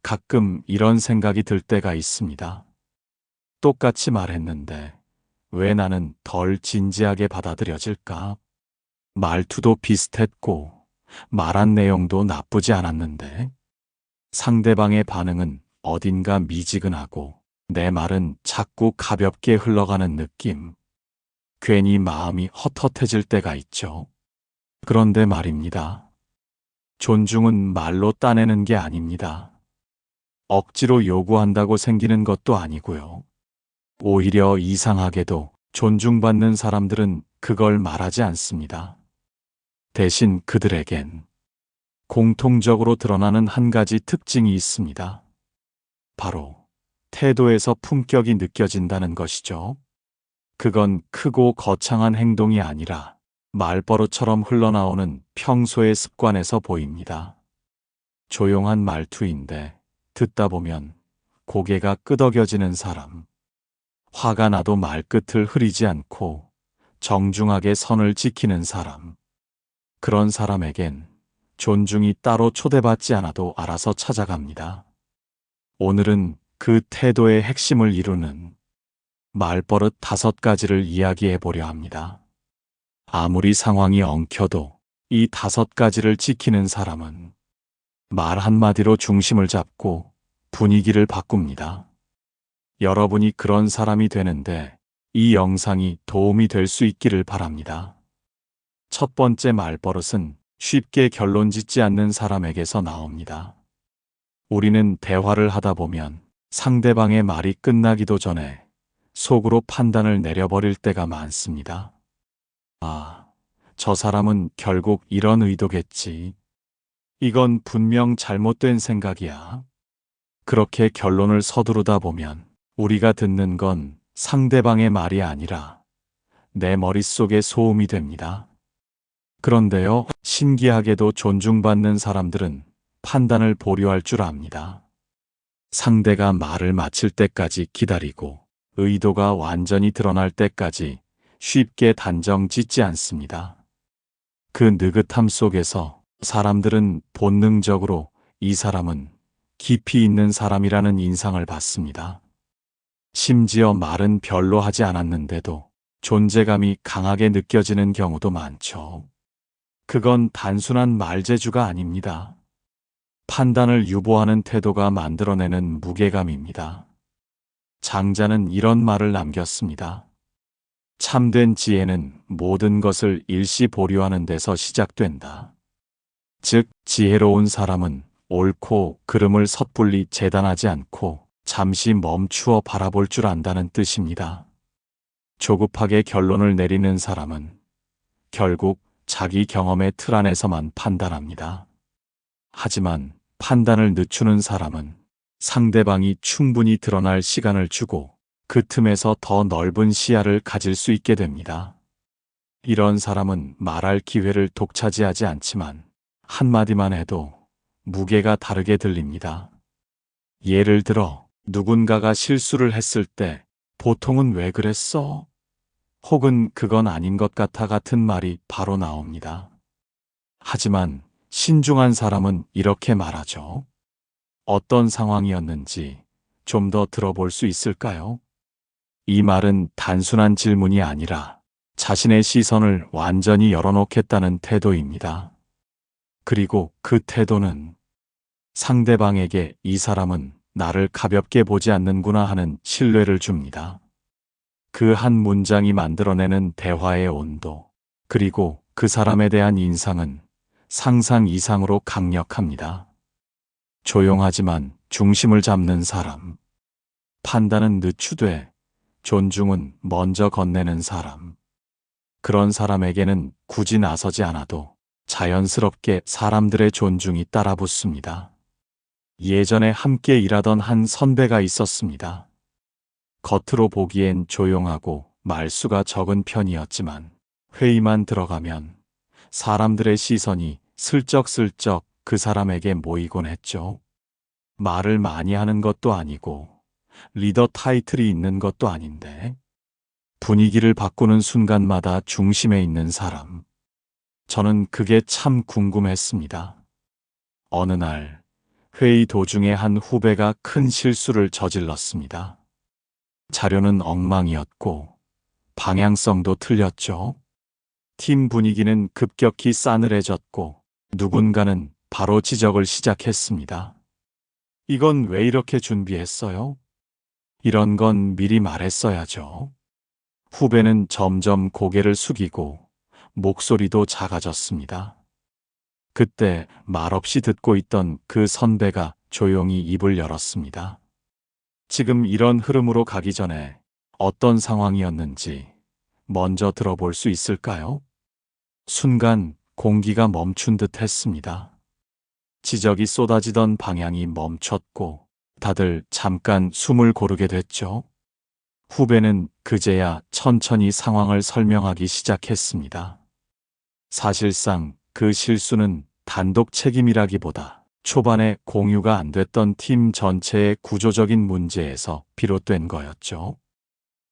가끔 이런 생각이 들 때가 있습니다. 똑같이 말했는데 왜 나는 덜 진지하게 받아들여질까? 말투도 비슷했고 말한 내용도 나쁘지 않았는데 상대방의 반응은 어딘가 미지근하고 내 말은 자꾸 가볍게 흘러가는 느낌. 괜히 마음이 헛헛해질 때가 있죠. 그런데 말입니다. 존중은 말로 따내는 게 아닙니다. 억지로 요구한다고 생기는 것도 아니고요. 오히려 이상하게도 존중받는 사람들은 그걸 말하지 않습니다. 대신 그들에겐 공통적으로 드러나는 한 가지 특징이 있습니다. 바로 태도에서 품격이 느껴진다는 것이죠. 그건 크고 거창한 행동이 아니라 말버릇처럼 흘러나오는 평소의 습관에서 보입니다. 조용한 말투인데 듣다 보면 고개가 끄덕여지는 사람. 화가 나도 말끝을 흐리지 않고 정중하게 선을 지키는 사람. 그런 사람에겐 존중이 따로 초대받지 않아도 알아서 찾아갑니다. 오늘은 그 태도의 핵심을 이루는 말버릇 5가지를 이야기해 보려 합니다. 아무리 상황이 엉켜도 이 5가지를 지키는 사람은 말 한마디로 중심을 잡고 분위기를 바꿉니다. 여러분이 그런 사람이 되는데 이 영상이 도움이 될 수 있기를 바랍니다. 첫 번째 말버릇은 쉽게 결론 짓지 않는 사람에게서 나옵니다. 우리는 대화를 하다 보면 상대방의 말이 끝나기도 전에 속으로 판단을 내려버릴 때가 많습니다. 아, 저 사람은 결국 이런 의도겠지. 이건 분명 잘못된 생각이야. 그렇게 결론을 서두르다 보면 우리가 듣는 건 상대방의 말이 아니라 내 머릿속의 소음이 됩니다. 그런데요, 신기하게도 존중받는 사람들은 판단을 보류할 줄 압니다. 상대가 말을 마칠 때까지 기다리고 의도가 완전히 드러날 때까지 쉽게 단정 짓지 않습니다. 그 느긋함 속에서 사람들은 본능적으로 이 사람은 깊이 있는 사람이라는 인상을 받습니다. 심지어 말은 별로 하지 않았는데도 존재감이 강하게 느껴지는 경우도 많죠. 그건 단순한 말재주가 아닙니다. 판단을 유보하는 태도가 만들어내는 무게감입니다. 장자는 이런 말을 남겼습니다. 참된 지혜는 모든 것을 일시 보류하는 데서 시작된다. 즉, 지혜로운 사람은 옳고 그름을 섣불리 재단하지 않고 잠시 멈추어 바라볼 줄 안다는 뜻입니다. 조급하게 결론을 내리는 사람은 결국 자기 경험의 틀 안에서만 판단합니다. 하지만 판단을 늦추는 사람은 상대방이 충분히 드러날 시간을 주고 그 틈에서 더 넓은 시야를 가질 수 있게 됩니다. 이런 사람은 말할 기회를 독차지하지 않지만 한마디만 해도 무게가 다르게 들립니다. 예를 들어 누군가가 실수를 했을 때 보통은 왜 그랬어? 혹은 그건 아닌 것 같아 같은 말이 바로 나옵니다. 하지만 신중한 사람은 이렇게 말하죠. 어떤 상황이었는지 좀 더 들어볼 수 있을까요? 이 말은 단순한 질문이 아니라 자신의 시선을 완전히 열어놓겠다는 태도입니다. 그리고 그 태도는 상대방에게 이 사람은 나를 가볍게 보지 않는구나 하는 신뢰를 줍니다. 그 한 문장이 만들어내는 대화의 온도, 그리고 그 사람에 대한 인상은 상상 이상으로 강력합니다. 조용하지만 중심을 잡는 사람. 판단은 늦추되 존중은 먼저 건네는 사람. 그런 사람에게는 굳이 나서지 않아도 자연스럽게 사람들의 존중이 따라붙습니다. 예전에 함께 일하던 한 선배가 있었습니다. 겉으로 보기엔 조용하고 말수가 적은 편이었지만 회의만 들어가면 사람들의 시선이 슬쩍슬쩍 그 사람에게 모이곤 했죠. 말을 많이 하는 것도 아니고 리더 타이틀이 있는 것도 아닌데 분위기를 바꾸는 순간마다 중심에 있는 사람. 저는 그게 참 궁금했습니다. 어느 날 회의 도중에 한 후배가 큰 실수를 저질렀습니다. 자료는 엉망이었고 방향성도 틀렸죠. 팀 분위기는 급격히 싸늘해졌고 누군가는 바로 지적을 시작했습니다. 이건 왜 이렇게 준비했어요? 이런 건 미리 말했어야죠. 후배는 점점 고개를 숙이고 목소리도 작아졌습니다. 그때 말없이 듣고 있던 그 선배가 조용히 입을 열었습니다. 지금 이런 흐름으로 가기 전에 어떤 상황이었는지 먼저 들어볼 수 있을까요? 순간 공기가 멈춘 듯 했습니다. 지적이 쏟아지던 방향이 멈췄고 다들 잠깐 숨을 고르게 됐죠. 후배는 그제야 천천히 상황을 설명하기 시작했습니다. 사실상 그 실수는 단독 책임이라기보다 초반에 공유가 안 됐던 팀 전체의 구조적인 문제에서 비롯된 거였죠.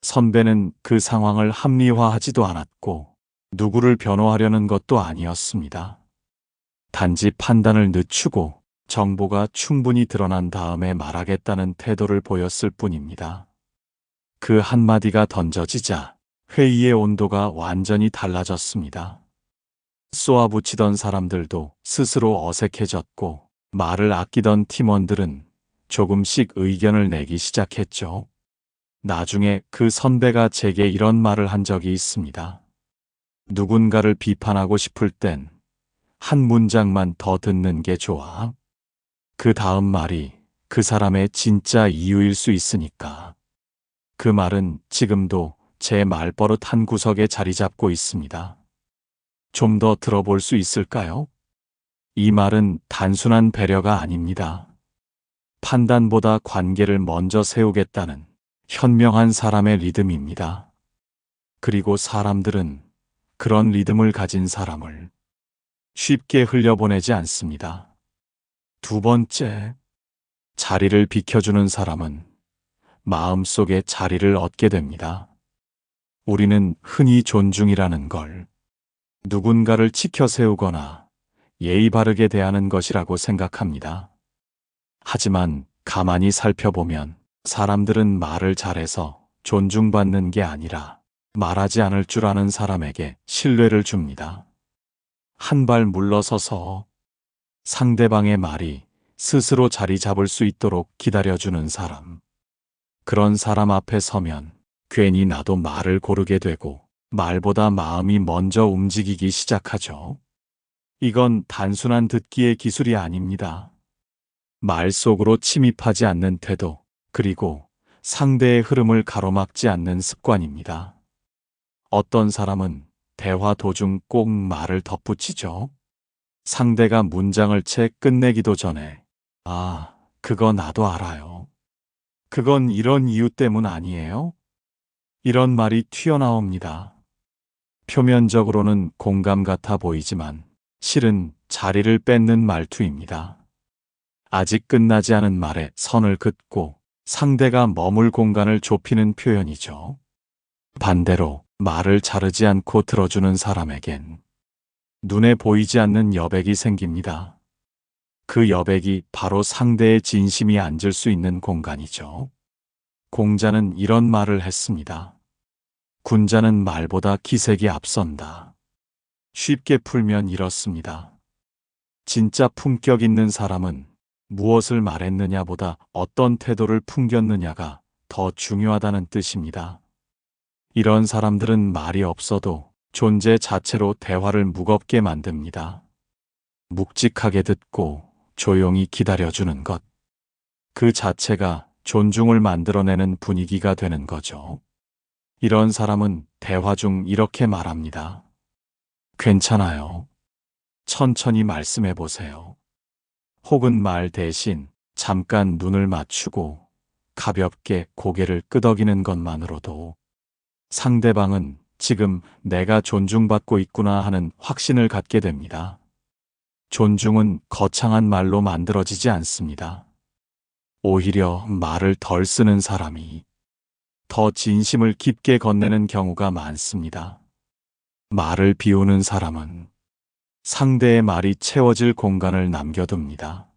선배는 그 상황을 합리화하지도 않았고 누구를 변호하려는 것도 아니었습니다. 단지 판단을 늦추고 정보가 충분히 드러난 다음에 말하겠다는 태도를 보였을 뿐입니다. 그 한마디가 던져지자 회의의 온도가 완전히 달라졌습니다. 쏘아붙이던 사람들도 스스로 어색해졌고 말을 아끼던 팀원들은 조금씩 의견을 내기 시작했죠. 나중에 그 선배가 제게 이런 말을 한 적이 있습니다. 누군가를 비판하고 싶을 땐 한 문장만 더 듣는 게 좋아. 그 다음 말이 그 사람의 진짜 이유일 수 있으니까. 그 말은 지금도 제 말버릇 한 구석에 자리 잡고 있습니다. 좀 더 들어볼 수 있을까요? 이 말은 단순한 배려가 아닙니다. 판단보다 관계를 먼저 세우겠다는 현명한 사람의 리듬입니다. 그리고 사람들은 그런 리듬을 가진 사람을 쉽게 흘려보내지 않습니다. 두 번째, 자리를 비켜주는 사람은 마음속에 자리를 얻게 됩니다. 우리는 흔히 존중이라는 걸 누군가를 지켜 세우거나 예의 바르게 대하는 것이라고 생각합니다. 하지만 가만히 살펴보면 사람들은 말을 잘해서 존중받는 게 아니라 말하지 않을 줄 아는 사람에게 신뢰를 줍니다. 한 발 물러서서 상대방의 말이 스스로 자리 잡을 수 있도록 기다려주는 사람. 그런 사람 앞에 서면 괜히 나도 말을 고르게 되고 말보다 마음이 먼저 움직이기 시작하죠. 이건 단순한 듣기의 기술이 아닙니다. 말 속으로 침입하지 않는 태도, 그리고 상대의 흐름을 가로막지 않는 습관입니다. 어떤 사람은 대화 도중 꼭 말을 덧붙이죠. 상대가 문장을 채 끝내기도 전에, 아, 그거 나도 알아요. 그건 이런 이유 때문 아니에요? 이런 말이 튀어나옵니다. 표면적으로는 공감 같아 보이지만 실은 자리를 뺏는 말투입니다. 아직 끝나지 않은 말에 선을 긋고 상대가 머물 공간을 좁히는 표현이죠. 반대로 말을 자르지 않고 들어주는 사람에겐 눈에 보이지 않는 여백이 생깁니다. 그 여백이 바로 상대의 진심이 앉을 수 있는 공간이죠. 공자는 이런 말을 했습니다. 군자는 말보다 기색이 앞선다. 쉽게 풀면 이렇습니다. 진짜 품격 있는 사람은 무엇을 말했느냐보다 어떤 태도를 풍겼느냐가 더 중요하다는 뜻입니다. 이런 사람들은 말이 없어도 존재 자체로 대화를 무겁게 만듭니다. 묵직하게 듣고 조용히 기다려주는 것. 그 자체가 존중을 만들어내는 분위기가 되는 거죠. 이런 사람은 대화 중 이렇게 말합니다. 괜찮아요. 천천히 말씀해 보세요. 혹은 말 대신 잠깐 눈을 맞추고 가볍게 고개를 끄덕이는 것만으로도 상대방은 지금 내가 존중받고 있구나 하는 확신을 갖게 됩니다. 존중은 거창한 말로 만들어지지 않습니다. 오히려 말을 덜 쓰는 사람이 더 진심을 깊게 건네는 경우가 많습니다. 말을 비우는 사람은 상대의 말이 채워질 공간을 남겨둡니다.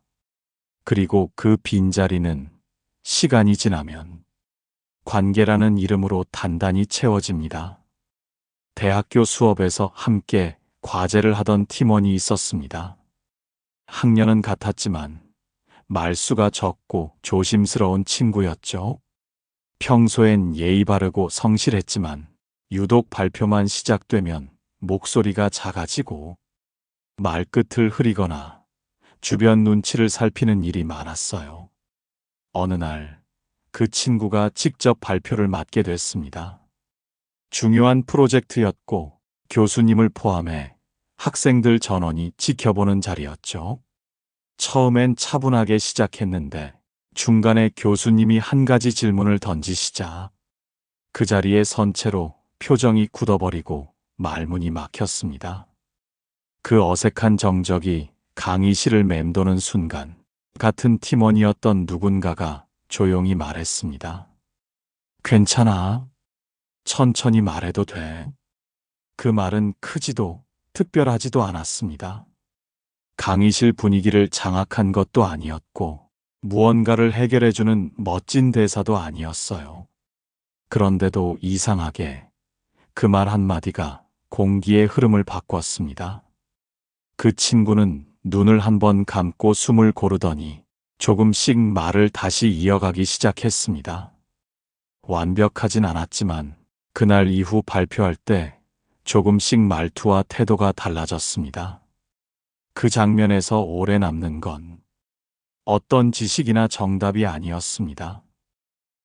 그리고 그 빈자리는 시간이 지나면 관계라는 이름으로 단단히 채워집니다. 대학교 수업에서 함께 과제를 하던 팀원이 있었습니다. 학년은 같았지만 말수가 적고 조심스러운 친구였죠. 평소엔 예의 바르고 성실했지만 유독 발표만 시작되면 목소리가 작아지고 말끝을 흐리거나 주변 눈치를 살피는 일이 많았어요. 어느 날 그 친구가 직접 발표를 맡게 됐습니다. 중요한 프로젝트였고 교수님을 포함해 학생들 전원이 지켜보는 자리였죠. 처음엔 차분하게 시작했는데 중간에 교수님이 한 가지 질문을 던지시자 그 자리에 선체로 표정이 굳어버리고 말문이 막혔습니다. 그 어색한 정적이 강의실을 맴도는 순간 같은 팀원이었던 누군가가 조용히 말했습니다. 괜찮아. 천천히 말해도 돼. 그 말은 크지도 특별하지도 않았습니다. 강의실 분위기를 장악한 것도 아니었고 무언가를 해결해주는 멋진 대사도 아니었어요. 그런데도 이상하게 그 말 한마디가 공기의 흐름을 바꿨습니다. 그 친구는 눈을 한번 감고 숨을 고르더니 조금씩 말을 다시 이어가기 시작했습니다. 완벽하진 않았지만 그날 이후 발표할 때 조금씩 말투와 태도가 달라졌습니다. 그 장면에서 오래 남는 건 어떤 지식이나 정답이 아니었습니다.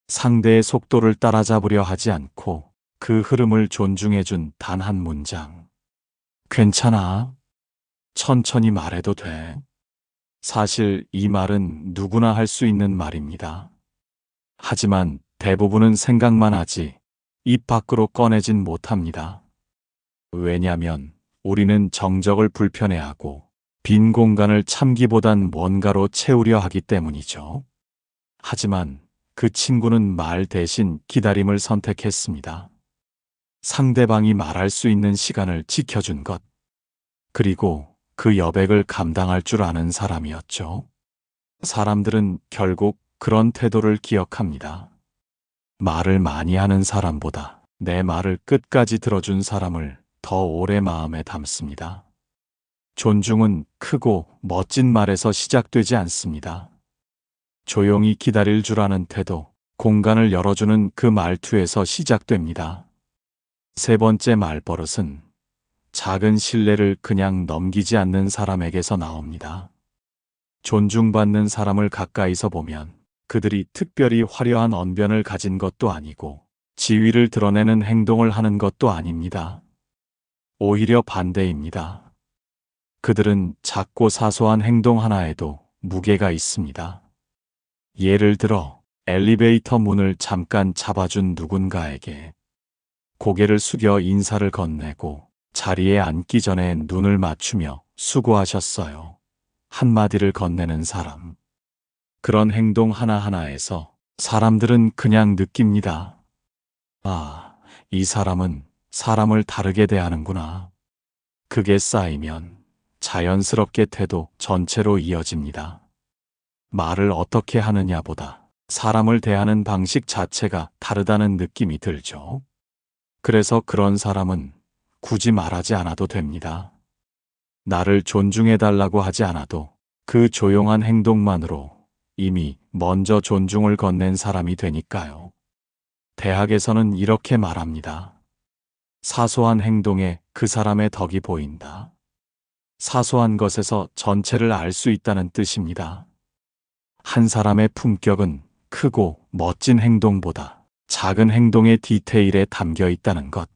상대의 속도를 따라잡으려 하지 않고 그 흐름을 존중해준 단 한 문장. 괜찮아. 천천히 말해도 돼. 사실 이 말은 누구나 할 수 있는 말입니다. 하지만 대부분은 생각만 하지 입 밖으로 꺼내진 못합니다. 왜냐면 우리는 정적을 불편해하고 빈 공간을 참기보단 뭔가로 채우려 하기 때문이죠. 하지만 그 친구는 말 대신 기다림을 선택했습니다. 상대방이 말할 수 있는 시간을 지켜준 것. 그리고 그 여백을 감당할 줄 아는 사람이었죠. 사람들은 결국 그런 태도를 기억합니다. 말을 많이 하는 사람보다 내 말을 끝까지 들어준 사람을 더 오래 마음에 담습니다. 존중은 크고 멋진 말에서 시작되지 않습니다. 조용히 기다릴 줄 아는 태도, 공간을 열어주는 그 말투에서 시작됩니다. 세 번째 말버릇은 작은 신뢰를 그냥 넘기지 않는 사람에게서 나옵니다. 존중받는 사람을 가까이서 보면 그들이 특별히 화려한 언변을 가진 것도 아니고 지위를 드러내는 행동을 하는 것도 아닙니다. 오히려 반대입니다. 그들은 작고 사소한 행동 하나에도 무게가 있습니다. 예를 들어 엘리베이터 문을 잠깐 잡아준 누군가에게 고개를 숙여 인사를 건네고 자리에 앉기 전에 눈을 맞추며 수고하셨어요. 한마디를 건네는 사람. 그런 행동 하나하나에서 사람들은 그냥 느낍니다. 아, 이 사람은 사람을 다르게 대하는구나. 그게 쌓이면 자연스럽게 태도 전체로 이어집니다. 말을 어떻게 하느냐보다 사람을 대하는 방식 자체가 다르다는 느낌이 들죠. 그래서 그런 사람은 굳이 말하지 않아도 됩니다. 나를 존중해달라고 하지 않아도 그 조용한 행동만으로 이미 먼저 존중을 건넨 사람이 되니까요. 대학에서는 이렇게 말합니다. 사소한 행동에 그 사람의 덕이 보인다. 사소한 것에서 전체를 알 수 있다는 뜻입니다. 한 사람의 품격은 크고 멋진 행동보다 작은 행동의 디테일에 담겨 있다는 것.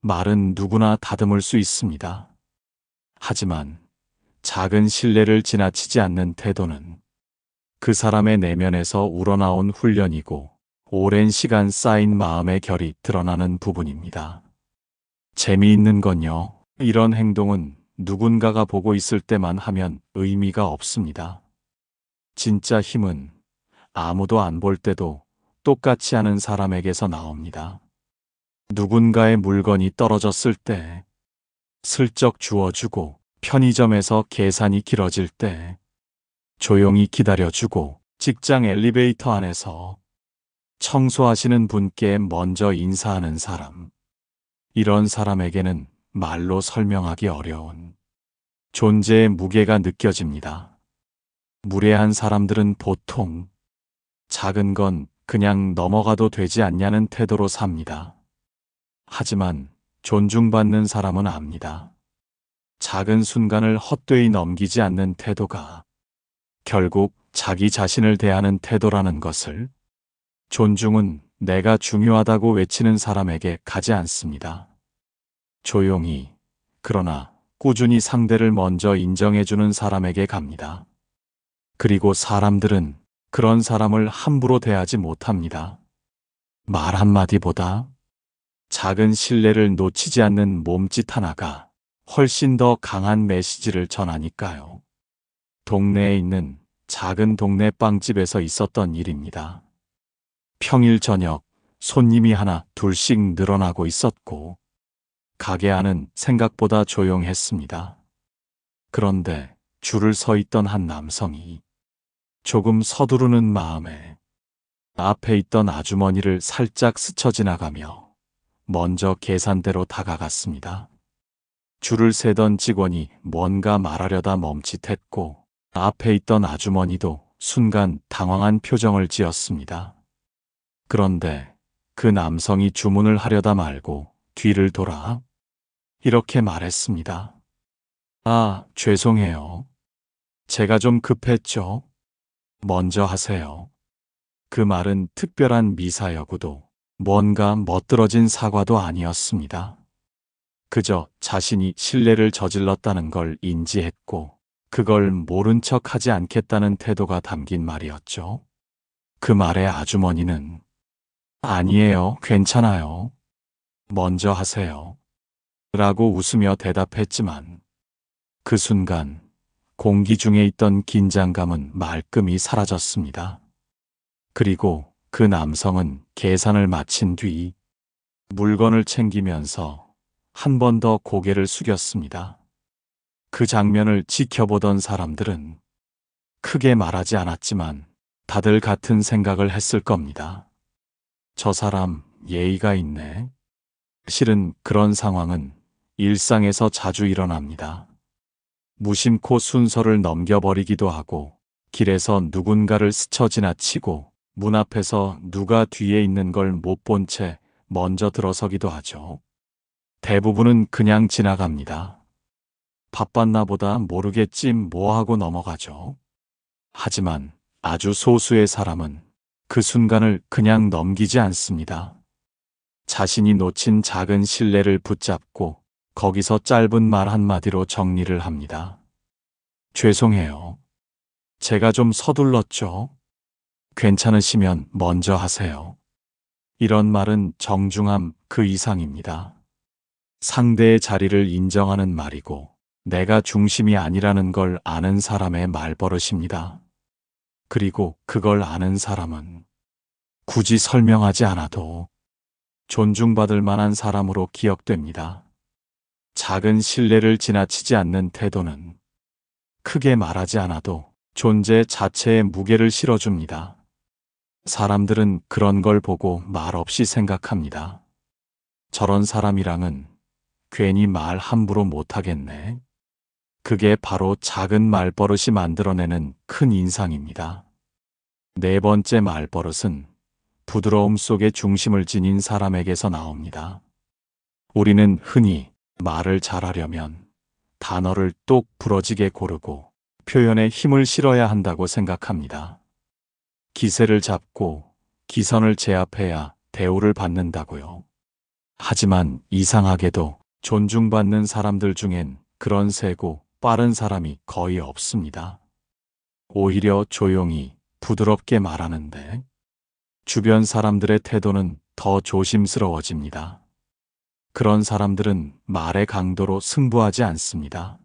말은 누구나 다듬을 수 있습니다. 하지만 작은 신뢰를 지나치지 않는 태도는 그 사람의 내면에서 우러나온 훈련이고 오랜 시간 쌓인 마음의 결이 드러나는 부분입니다. 재미있는 건요, 이런 행동은 누군가가 보고 있을 때만 하면 의미가 없습니다. 진짜 힘은 아무도 안 볼 때도 똑같이 하는 사람에게서 나옵니다. 누군가의 물건이 떨어졌을 때, 슬쩍 주워주고 편의점에서 계산이 길어질 때, 조용히 기다려주고 직장 엘리베이터 안에서 청소하시는 분께 먼저 인사하는 사람. 이런 사람에게는 말로 설명하기 어려운 존재의 무게가 느껴집니다. 무례한 사람들은 보통 작은 건 그냥 넘어가도 되지 않냐는 태도로 삽니다. 하지만 존중받는 사람은 압니다. 작은 순간을 헛되이 넘기지 않는 태도가 결국 자기 자신을 대하는 태도라는 것을. 존중은 내가 중요하다고 외치는 사람에게 가지 않습니다. 조용히, 그러나 꾸준히 상대를 먼저 인정해주는 사람에게 갑니다. 그리고 사람들은 그런 사람을 함부로 대하지 못합니다. 말 한마디보다 작은 신뢰를 놓치지 않는 몸짓 하나가 훨씬 더 강한 메시지를 전하니까요. 동네에 있는 작은 동네 빵집에서 있었던 일입니다. 평일 저녁 손님이 하나 둘씩 늘어나고 있었고 가게 안은 생각보다 조용했습니다. 그런데 줄을 서 있던 한 남성이 조금 서두르는 마음에 앞에 있던 아주머니를 살짝 스쳐 지나가며 먼저 계산대로 다가갔습니다. 줄을 세던 직원이 뭔가 말하려다 멈칫했고 앞에 있던 아주머니도 순간 당황한 표정을 지었습니다. 그런데 그 남성이 주문을 하려다 말고 뒤를 돌아 이렇게 말했습니다. 아, 죄송해요. 제가 좀 급했죠. 먼저 하세요. 그 말은 특별한 미사여구도 뭔가 멋들어진 사과도 아니었습니다. 그저 자신이 실례를 저질렀다는 걸 인지했고 그걸 모른 척 하지 않겠다는 태도가 담긴 말이었죠. 그 말에 아주머니는 아니에요, 괜찮아요. 먼저 하세요. 라고 웃으며 대답했지만 그 순간 공기 중에 있던 긴장감은 말끔히 사라졌습니다. 그리고 그 남성은 계산을 마친 뒤 물건을 챙기면서 한 번 더 고개를 숙였습니다. 그 장면을 지켜보던 사람들은 크게 말하지 않았지만 다들 같은 생각을 했을 겁니다. 저 사람 예의가 있네. 실은 그런 상황은 일상에서 자주 일어납니다. 무심코 순서를 넘겨버리기도 하고 길에서 누군가를 스쳐 지나치고 문 앞에서 누가 뒤에 있는 걸 못 본 채 먼저 들어서기도 하죠. 대부분은 그냥 지나갑니다. 바빴나 보다 모르겠지 뭐 하고 넘어가죠. 하지만 아주 소수의 사람은 그 순간을 그냥 넘기지 않습니다. 자신이 놓친 작은 신뢰를 붙잡고 거기서 짧은 말 한마디로 정리를 합니다. 죄송해요. 제가 좀 서둘렀죠. 괜찮으시면 먼저 하세요. 이런 말은 정중함 그 이상입니다. 상대의 자리를 인정하는 말이고 내가 중심이 아니라는 걸 아는 사람의 말버릇입니다. 그리고 그걸 아는 사람은 굳이 설명하지 않아도 존중받을 만한 사람으로 기억됩니다. 작은 신뢰를 지나치지 않는 태도는 크게 말하지 않아도 존재 자체에 무게를 실어줍니다. 사람들은 그런 걸 보고 말없이 생각합니다. 저런 사람이랑은 괜히 말 함부로 못하겠네. 그게 바로 작은 말버릇이 만들어내는 큰 인상입니다. 네 번째 말버릇은 부드러움 속에 중심을 지닌 사람에게서 나옵니다. 우리는 흔히 말을 잘하려면 단어를 똑 부러지게 고르고 표현에 힘을 실어야 한다고 생각합니다. 기세를 잡고 기선을 제압해야 대우를 받는다고요. 하지만 이상하게도 존중받는 사람들 중엔 그런 세고 빠른 사람이 거의 없습니다. 오히려 조용히 부드럽게 말하는데 주변 사람들의 태도는 더 조심스러워집니다. 그런 사람들은 말의 강도로 승부하지 않습니다.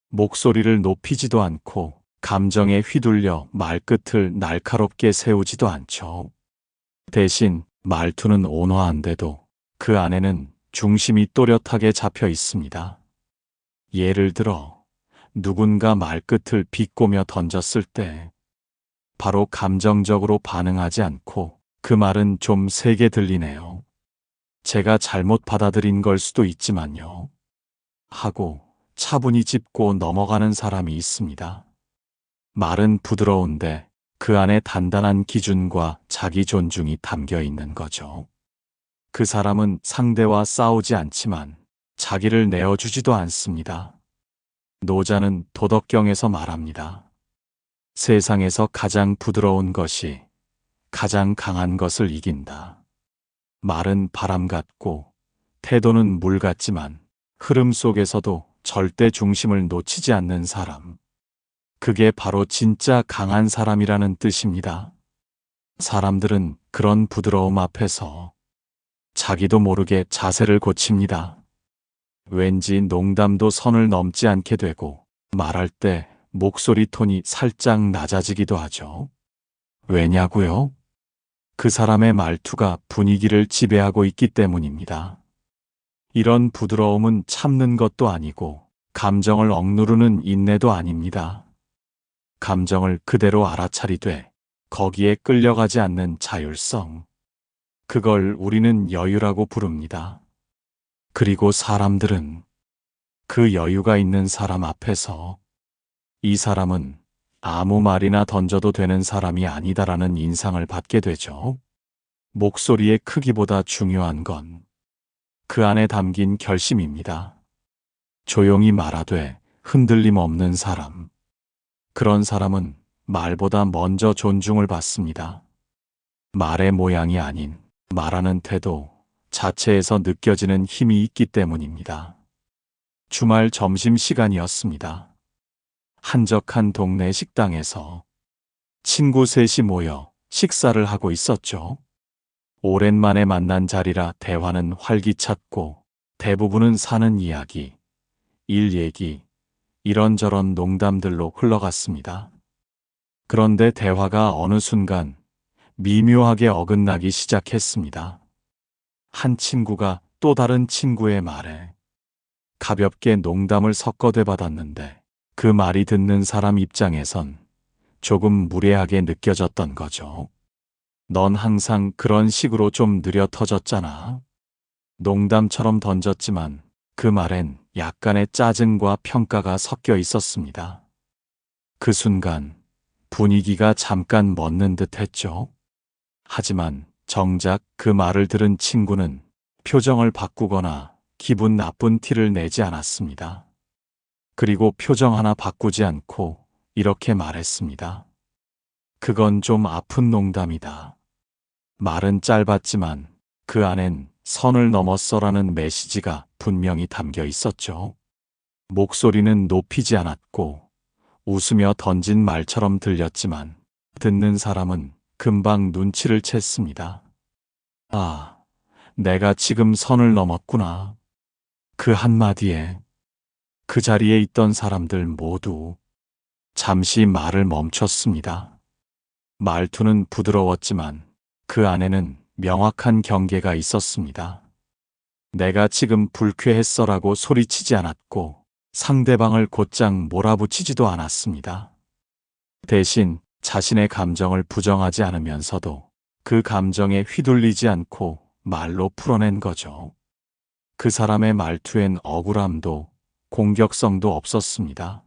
목소리를 높이지도 않고 감정에 휘둘려 말끝을 날카롭게 세우지도 않죠. 대신 말투는 온화한데도 그 안에는 중심이 또렷하게 잡혀 있습니다. 예를 들어 누군가 말끝을 비꼬며 던졌을 때 바로 감정적으로 반응하지 않고 그 말은 좀 세게 들리네요. 제가 잘못 받아들인 걸 수도 있지만요. 하고 차분히 짚고 넘어가는 사람이 있습니다. 말은 부드러운데 그 안에 단단한 기준과 자기 존중이 담겨 있는 거죠. 그 사람은 상대와 싸우지 않지만 자기를 내어주지도 않습니다. 노자는 도덕경에서 말합니다. 세상에서 가장 부드러운 것이 가장 강한 것을 이긴다. 말은 바람 같고 태도는 물 같지만 흐름 속에서도 절대 중심을 놓치지 않는 사람. 그게 바로 진짜 강한 사람이라는 뜻입니다. 사람들은 그런 부드러움 앞에서 자기도 모르게 자세를 고칩니다. 왠지 농담도 선을 넘지 않게 되고 말할 때 목소리 톤이 살짝 낮아지기도 하죠. 왜냐고요? 그 사람의 말투가 분위기를 지배하고 있기 때문입니다. 이런 부드러움은 참는 것도 아니고 감정을 억누르는 인내도 아닙니다. 감정을 그대로 알아차리되 거기에 끌려가지 않는 자율성. 그걸 우리는 여유라고 부릅니다. 그리고 사람들은 그 여유가 있는 사람 앞에서 이 사람은 아무 말이나 던져도 되는 사람이 아니다라는 인상을 받게 되죠. 목소리의 크기보다 중요한 건 그 안에 담긴 결심입니다. 조용히 말하되 흔들림 없는 사람. 그런 사람은 말보다 먼저 존중을 받습니다. 말의 모양이 아닌 말하는 태도 자체에서 느껴지는 힘이 있기 때문입니다. 주말 점심시간이었습니다. 한적한 동네 식당에서 친구 셋이 모여 식사를 하고 있었죠. 오랜만에 만난 자리라 대화는 활기찼고 대부분은 사는 이야기, 일 얘기, 이런저런 농담들로 흘러갔습니다. 그런데 대화가 어느 순간 미묘하게 어긋나기 시작했습니다. 한 친구가 또 다른 친구의 말에 가볍게 농담을 섞어 대받았는데 그 말이 듣는 사람 입장에선 조금 무례하게 느껴졌던 거죠. 넌 항상 그런 식으로 좀 느려 터졌잖아. 농담처럼 던졌지만 그 말엔 약간의 짜증과 평가가 섞여 있었습니다. 그 순간 분위기가 잠깐 멎는 듯 했죠. 하지만 정작 그 말을 들은 친구는 표정을 바꾸거나 기분 나쁜 티를 내지 않았습니다. 그리고 표정 하나 바꾸지 않고 이렇게 말했습니다. 그건 좀 아픈 농담이다. 말은 짧았지만 그 안엔 선을 넘었어라는 메시지가 분명히 담겨 있었죠. 목소리는 높이지 않았고 웃으며 던진 말처럼 들렸지만 듣는 사람은 금방 눈치를 챘습니다. 아, 내가 지금 선을 넘었구나. 그 한마디에 그 자리에 있던 사람들 모두 잠시 말을 멈췄습니다. 말투는 부드러웠지만 그 안에는 명확한 경계가 있었습니다. 내가 지금 불쾌했어라고 소리치지 않았고 상대방을 곧장 몰아붙이지도 않았습니다. 대신 자신의 감정을 부정하지 않으면서도 그 감정에 휘둘리지 않고 말로 풀어낸 거죠. 그 사람의 말투엔 억울함도 공격성도 없었습니다.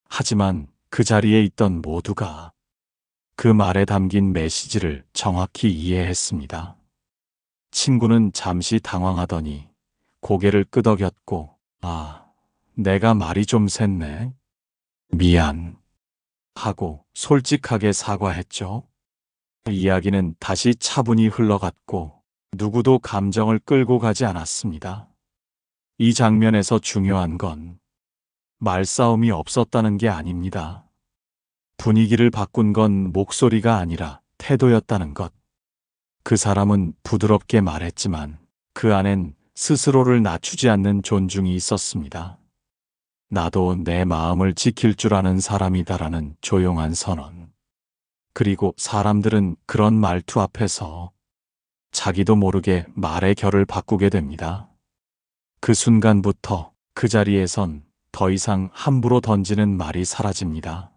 하지만 그 자리에 있던 모두가 그 말에 담긴 메시지를 정확히 이해했습니다. 친구는 잠시 당황하더니 고개를 끄덕였고, 아, 내가 말이 좀 샜네. 미안. 하고 솔직하게 사과했죠. 이야기는 다시 차분히 흘러갔고 누구도 감정을 끌고 가지 않았습니다. 이 장면에서 중요한 건 말싸움이 없었다는 게 아닙니다. 분위기를 바꾼 건 목소리가 아니라 태도였다는 것. 그 사람은 부드럽게 말했지만 그 안엔 스스로를 낮추지 않는 존중이 있었습니다. 나도 내 마음을 지킬 줄 아는 사람이다라는 조용한 선언. 그리고 사람들은 그런 말투 앞에서 자기도 모르게 말의 결을 바꾸게 됩니다. 그 순간부터 그 자리에선 더 이상 함부로 던지는 말이 사라집니다.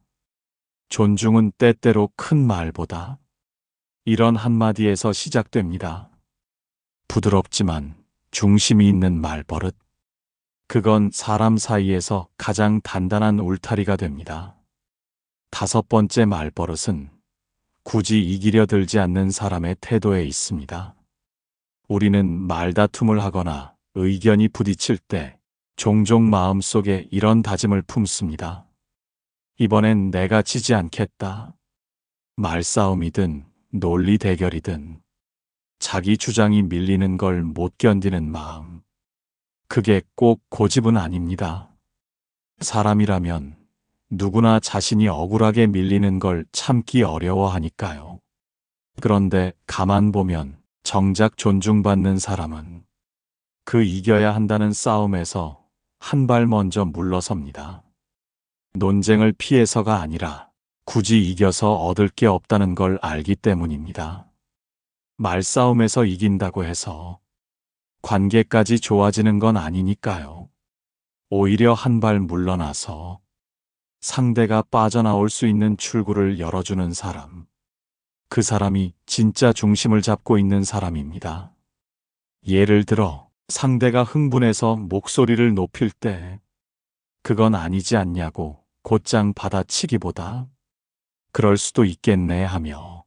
존중은 때때로 큰 말보다 이런 한마디에서 시작됩니다. 부드럽지만 중심이 있는 말버릇. 그건 사람 사이에서 가장 단단한 울타리가 됩니다. 다섯 번째 말버릇은 굳이 이기려 들지 않는 사람의 태도에 있습니다. 우리는 말다툼을 하거나 의견이 부딪힐 때 종종 마음속에 이런 다짐을 품습니다. 이번엔 내가 지지 않겠다. 말싸움이든 논리 대결이든 자기 주장이 밀리는 걸 못 견디는 마음. 그게 꼭 고집은 아닙니다. 사람이라면 누구나 자신이 억울하게 밀리는 걸 참기 어려워하니까요. 그런데 가만 보면 정작 존중받는 사람은 그 이겨야 한다는 싸움에서 한 발 먼저 물러섭니다. 논쟁을 피해서가 아니라 굳이 이겨서 얻을 게 없다는 걸 알기 때문입니다. 말싸움에서 이긴다고 해서 관계까지 좋아지는 건 아니니까요. 오히려 한 발 물러나서 상대가 빠져나올 수 있는 출구를 열어주는 사람. 그 사람이 진짜 중심을 잡고 있는 사람입니다. 예를 들어 상대가 흥분해서 목소리를 높일 때 그건 아니지 않냐고 곧장 받아치기보다 그럴 수도 있겠네 하며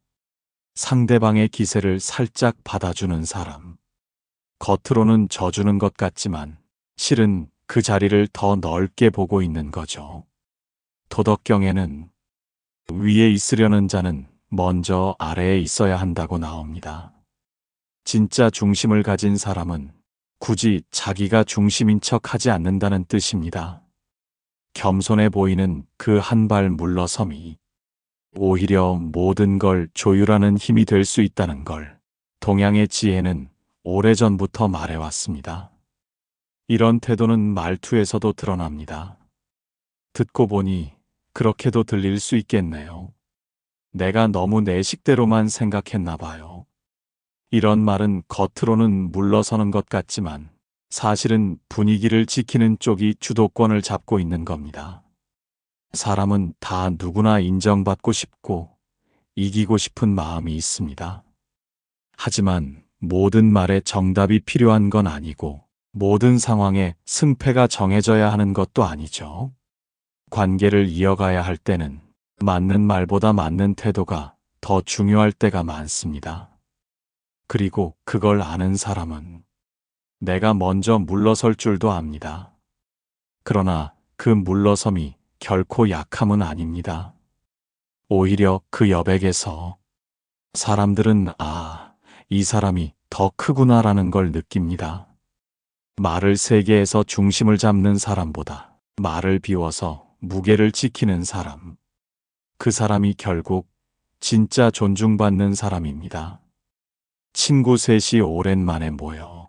상대방의 기세를 살짝 받아주는 사람. 겉으로는 져주는 것 같지만 실은 그 자리를 더 넓게 보고 있는 거죠. 도덕경에는 위에 있으려는 자는 먼저 아래에 있어야 한다고 나옵니다. 진짜 중심을 가진 사람은 굳이 자기가 중심인 척 하지 않는다는 뜻입니다. 겸손해 보이는 그 한 발 물러섬이 오히려 모든 걸 조율하는 힘이 될 수 있다는 걸 동양의 지혜는 오래전부터 말해왔습니다. 이런 태도는 말투에서도 드러납니다. 듣고 보니 그렇게도 들릴 수 있겠네요. 내가 너무 내 식대로만 생각했나 봐요. 이런 말은 겉으로는 물러서는 것 같지만 사실은 분위기를 지키는 쪽이 주도권을 잡고 있는 겁니다. 사람은 다 누구나 인정받고 싶고 이기고 싶은 마음이 있습니다. 하지만 모든 말에 정답이 필요한 건 아니고 모든 상황에 승패가 정해져야 하는 것도 아니죠. 관계를 이어가야 할 때는 맞는 말보다 맞는 태도가 더 중요할 때가 많습니다. 그리고 그걸 아는 사람은 내가 먼저 물러설 줄도 압니다. 그러나 그 물러섬이 결코 약함은 아닙니다. 오히려 그 여백에서 사람들은 이 사람이 더 크구나라는 걸 느낍니다. 말을 세게 해서 중심을 잡는 사람보다 말을 비워서 무게를 지키는 사람. 그 사람이 결국 진짜 존중받는 사람입니다. 친구 셋이 오랜만에 모여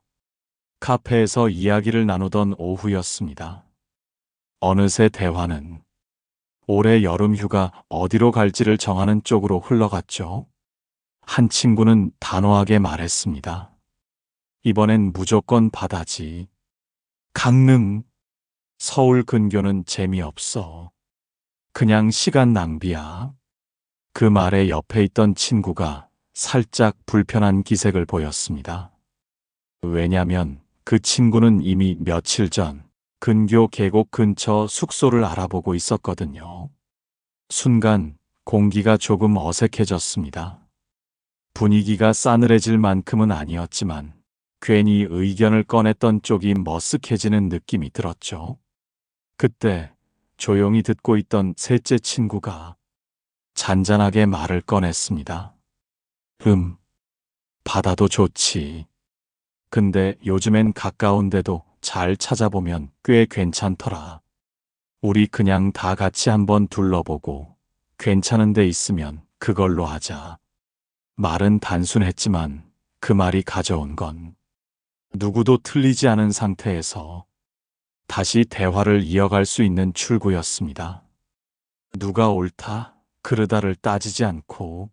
카페에서 이야기를 나누던 오후였습니다. 어느새 대화는 올해 여름 휴가 어디로 갈지를 정하는 쪽으로 흘러갔죠. 한 친구는 단호하게 말했습니다. 이번엔 무조건 바다지. 강릉, 서울 근교는 재미없어. 그냥 시간 낭비야. 그 말에 옆에 있던 친구가 살짝 불편한 기색을 보였습니다. 왜냐면 그 친구는 이미 며칠 전 근교 계곡 근처 숙소를 알아보고 있었거든요. 순간 공기가 조금 어색해졌습니다. 분위기가 싸늘해질 만큼은 아니었지만 괜히 의견을 꺼냈던 쪽이 머쓱해지는 느낌이 들었죠. 그때 조용히 듣고 있던 셋째 친구가 잔잔하게 말을 꺼냈습니다. 바다도 좋지. 근데 요즘엔 가까운데도 잘 찾아보면 꽤 괜찮더라. 우리 그냥 다 같이 한번 둘러보고 괜찮은 데 있으면 그걸로 하자. 말은 단순했지만 그 말이 가져온 건 누구도 틀리지 않은 상태에서 다시 대화를 이어갈 수 있는 출구였습니다. 누가 옳다, 그르다를 따지지 않고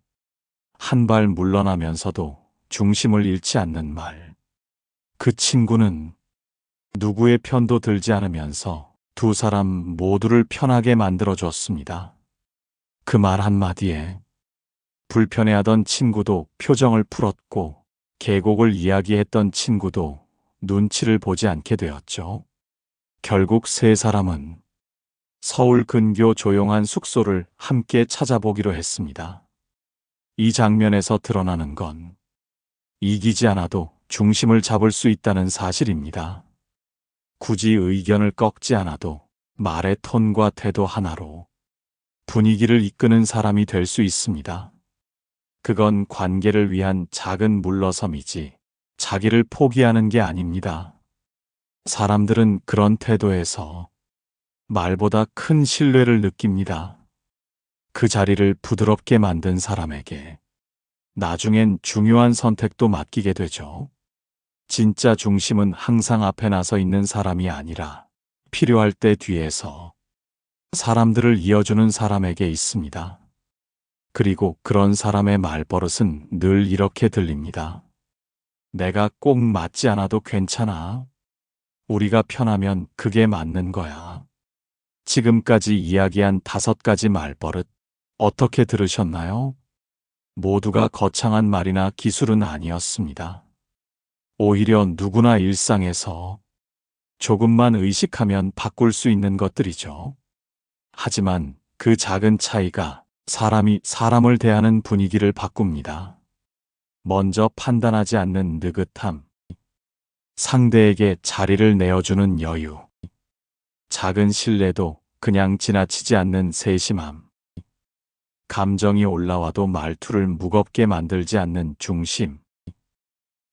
한 발 물러나면서도 중심을 잃지 않는 말. 그 친구는 누구의 편도 들지 않으면서 두 사람 모두를 편하게 만들어줬습니다. 그 말 한마디에 불편해하던 친구도 표정을 풀었고 계곡을 이야기했던 친구도 눈치를 보지 않게 되었죠. 결국 세 사람은 서울 근교 조용한 숙소를 함께 찾아보기로 했습니다. 이 장면에서 드러나는 건 이기지 않아도 중심을 잡을 수 있다는 사실입니다. 굳이 의견을 꺾지 않아도 말의 톤과 태도 하나로 분위기를 이끄는 사람이 될 수 있습니다. 그건 관계를 위한 작은 물러섬이지 자기를 포기하는 게 아닙니다. 사람들은 그런 태도에서 말보다 큰 신뢰를 느낍니다. 그 자리를 부드럽게 만든 사람에게 나중엔 중요한 선택도 맡기게 되죠. 진짜 중심은 항상 앞에 나서 있는 사람이 아니라 필요할 때 뒤에서 사람들을 이어주는 사람에게 있습니다. 그리고 그런 사람의 말버릇은 늘 이렇게 들립니다. 내가 꼭 맞지 않아도 괜찮아. 우리가 편하면 그게 맞는 거야. 지금까지 이야기한 5가지 말버릇 어떻게 들으셨나요? 모두가 거창한 말이나 기술은 아니었습니다. 오히려 누구나 일상에서 조금만 의식하면 바꿀 수 있는 것들이죠. 하지만 그 작은 차이가 사람이 사람을 대하는 분위기를 바꿉니다. 먼저 판단하지 않는 느긋함, 상대에게 자리를 내어주는 여유, 작은 신뢰도 그냥 지나치지 않는 세심함, 감정이 올라와도 말투를 무겁게 만들지 않는 중심,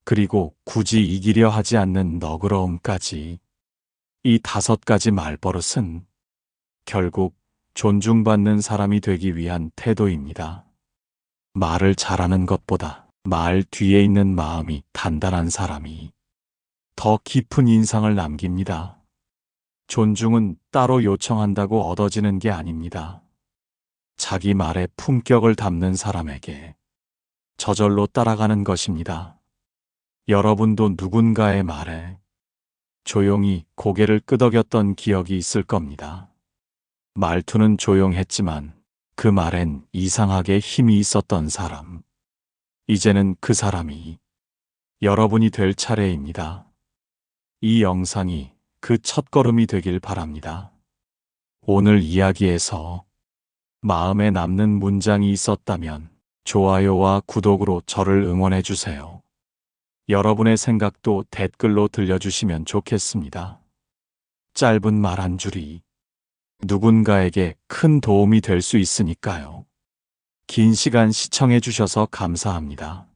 그리고 굳이 이기려 하지 않는 너그러움까지. 이 5가지 말버릇은 결국 존중받는 사람이 되기 위한 태도입니다. 말을 잘하는 것보다 말 뒤에 있는 마음이 단단한 사람이 더 깊은 인상을 남깁니다. 존중은 따로 요청한다고 얻어지는 게 아닙니다. 자기 말에 품격을 담는 사람에게 저절로 따라가는 것입니다. 여러분도 누군가의 말에 조용히 고개를 끄덕였던 기억이 있을 겁니다. 말투는 조용했지만 그 말엔 이상하게 힘이 있었던 사람. 이제는 그 사람이 여러분이 될 차례입니다. 이 영상이 그 첫걸음이 되길 바랍니다. 오늘 이야기에서 마음에 남는 문장이 있었다면 좋아요와 구독으로 저를 응원해 주세요. 여러분의 생각도 댓글로 들려주시면 좋겠습니다. 짧은 말 한 줄이 누군가에게 큰 도움이 될 수 있으니까요. 긴 시간 시청해 주셔서 감사합니다.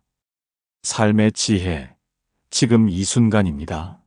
삶의 지혜, 지금 이 순간입니다.